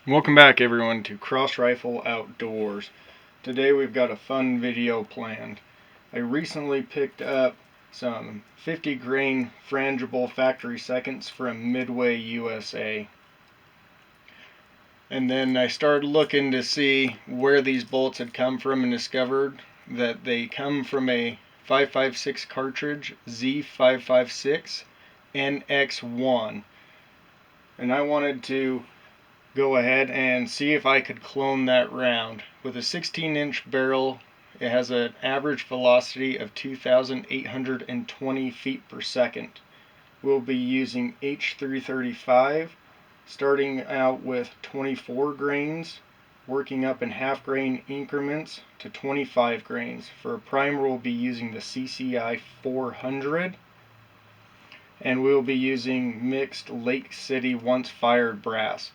Welcome back everyone to Cross Rifle Outdoors. Today we've got a fun video planned. I recently picked up some 50 grain frangible factory seconds from Midway, USA. And then I started looking to see where these bullets had come from and discovered that they come from a 5.56 cartridge Z556 NX1. And I wanted to go ahead and see if I could clone that round. With a 16-inch barrel, it has an average velocity of 2,820 feet per second. We'll be using H335, starting out with 24 grains, working up in half grain increments to 25 grains. For a primer, we'll be using the CCI 400, and we'll be using mixed Lake City once fired brass.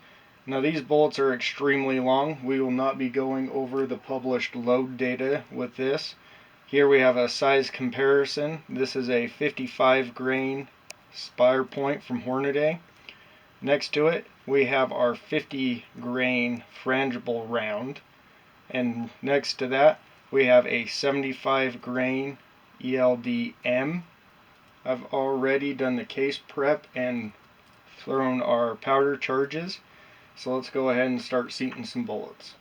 Now these bullets are extremely long. We will not be going over the published load data with this. Here we have a size comparison. This is a 55 grain spire point from Hornady. Next to it we have our 50 grain frangible round. And next to that we have a 75 grain ELD-M. I've already done the case prep and thrown our powder charges. So let's go ahead and start seating some bullets.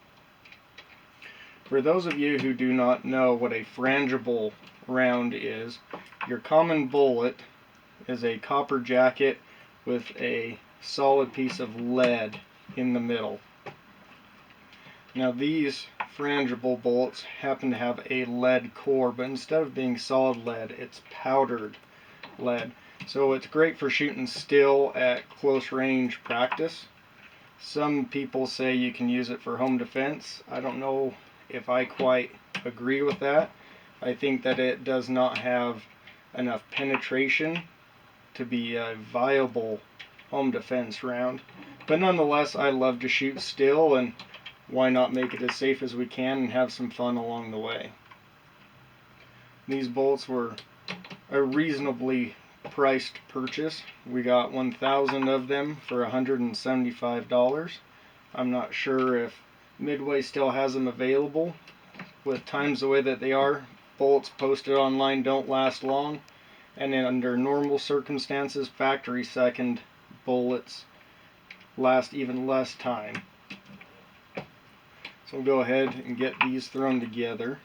For those of you who do not know what a frangible round is, your common bullet is a copper jacket with a solid piece of lead in the middle. Now these frangible bullets happen to have a lead core, but instead of being solid lead, it's powdered lead. So it's great for shooting still at close range practice. Some people say you can use it for home defense. I don't know if I quite agree with that. I think that it does not have enough penetration to be a viable home defense round. But nonetheless, I love to shoot still, and why not make it as safe as we can and have some fun along the way. These bullets were a reasonably priced purchase. We got 1,000 of them for $175. I'm not sure if Midway still has them available. With times the way that they are, bullets posted online don't last long, and then under normal circumstances, factory second bullets last even less time. So we'll go ahead and get these thrown together.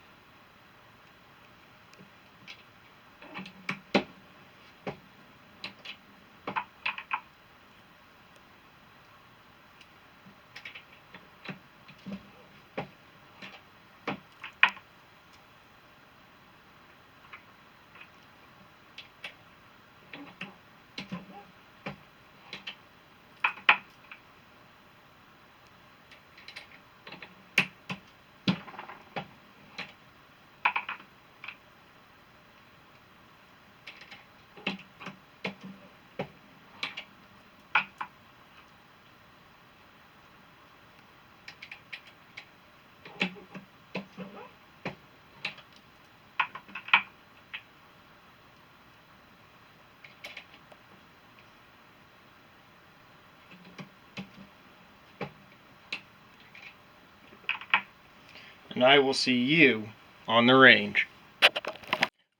And I will see you on the range.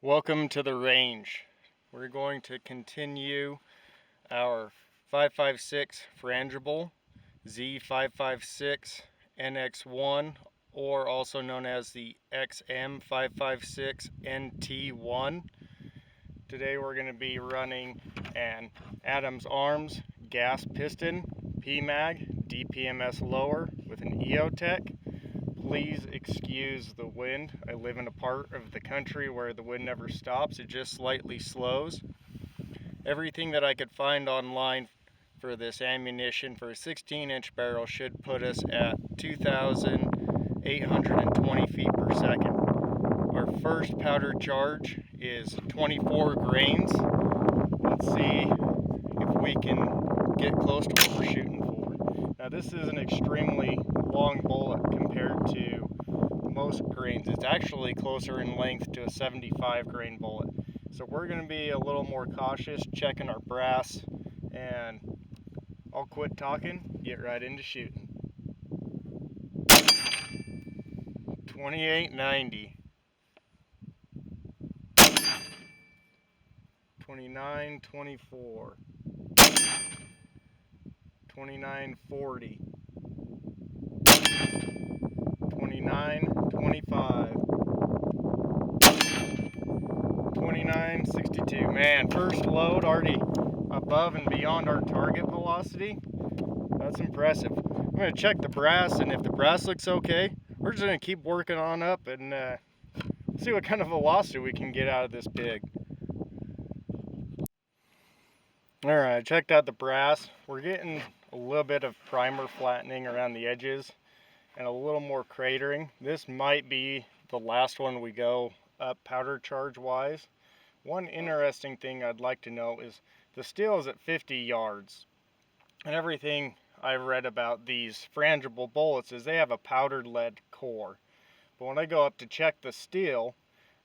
Welcome to the range. We're going to continue our 5.56 frangible Z556 NX1, or also known as the XM556 NT1. Today we're going to be running an Adams Arms gas piston PMAG DPMS lower with an EOTech. Please excuse the wind. I live in a part of the country where the wind never stops. It just slightly slows. Everything that I could find online for this ammunition for a 16-inch barrel should put us at 2,820 feet per second. Our first powder charge is 24 grains. Let's see if we can get close to what we're shooting for. Now this is an extremely long bullet compared to most grains. It's actually closer in length to a 75 grain bullet. So we're going to be a little more cautious, checking our brass, and I'll quit talking, get right into shooting. 28.90. 29.24. 29.40. 29.25. 29.62. Man, first load already above and beyond our target velocity. That's impressive. I'm going to check the brass, and if the brass looks okay, we're just going to keep working on up and see what kind of velocity we can get out of this pig. Alright, I checked out the brass. We're getting a little bit of primer flattening around the edges and a little more cratering. This might be the last one we go up powder charge wise. One interesting thing I'd like to know is the steel is at 50 yards. And everything I've read about these frangible bullets is they have a powdered lead core. But when I go up to check the steel,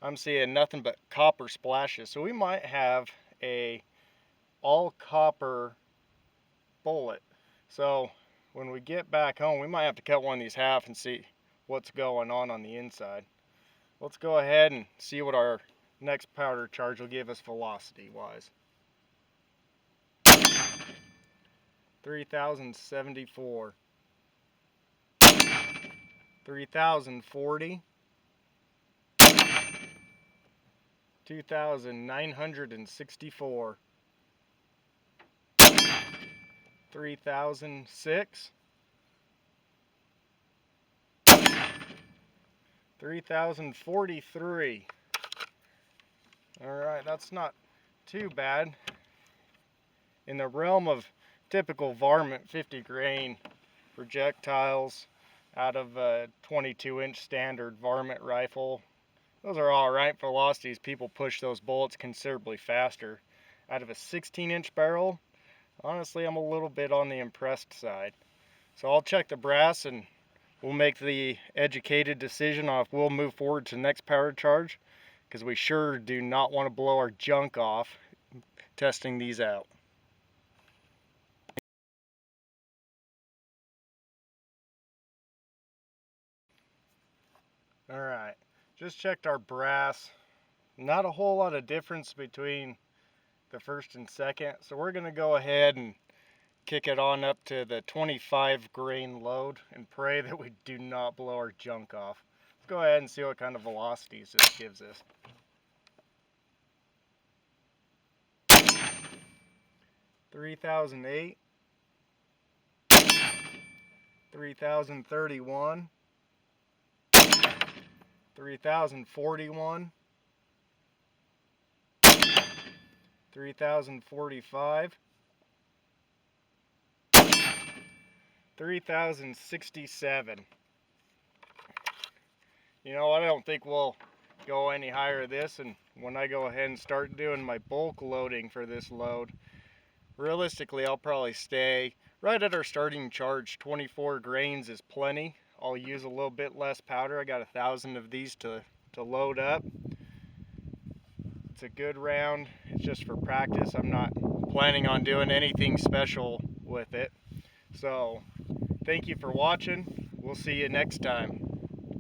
I'm seeing nothing but copper splashes. So we might have a all copper bullet. So when we get back home, we might have to cut one of these half and see what's going on the inside. Let's go ahead and see what our next powder charge will give us velocity wise. 3,074. 3,040. 2,964. 3,006. 3,043. Alright, that's not too bad. In the realm of typical varmint 50 grain projectiles out of a 22-inch standard varmint rifle, those are alright velocities. People push those bullets considerably faster. Out of a 16-inch barrel, honestly, I'm a little bit on the impressed side. So I'll check the brass and we'll make the educated decision on if we'll move forward to the next powder charge, because we sure do not want to blow our junk off testing these out. Alright, just checked our brass. Not a whole lot of difference between the first and second, so we're going to go ahead and kick it on up to the 25 grain load and pray that we do not blow our junk off. Let's go ahead and see what kind of velocities this gives us. 3,008. 3,031. 3,041. 3,045. 3,067. You know, I don't think we'll go any higher than this, and when I go ahead and start doing my bulk loading for this load, realistically I'll probably stay right at our starting charge. 24 grains is plenty. I'll use a little bit less powder. I got 1,000 of these to load up. It's a good round. It's just for practice. I'm not planning on doing anything special with it. So thank you for watching. We'll see you next time.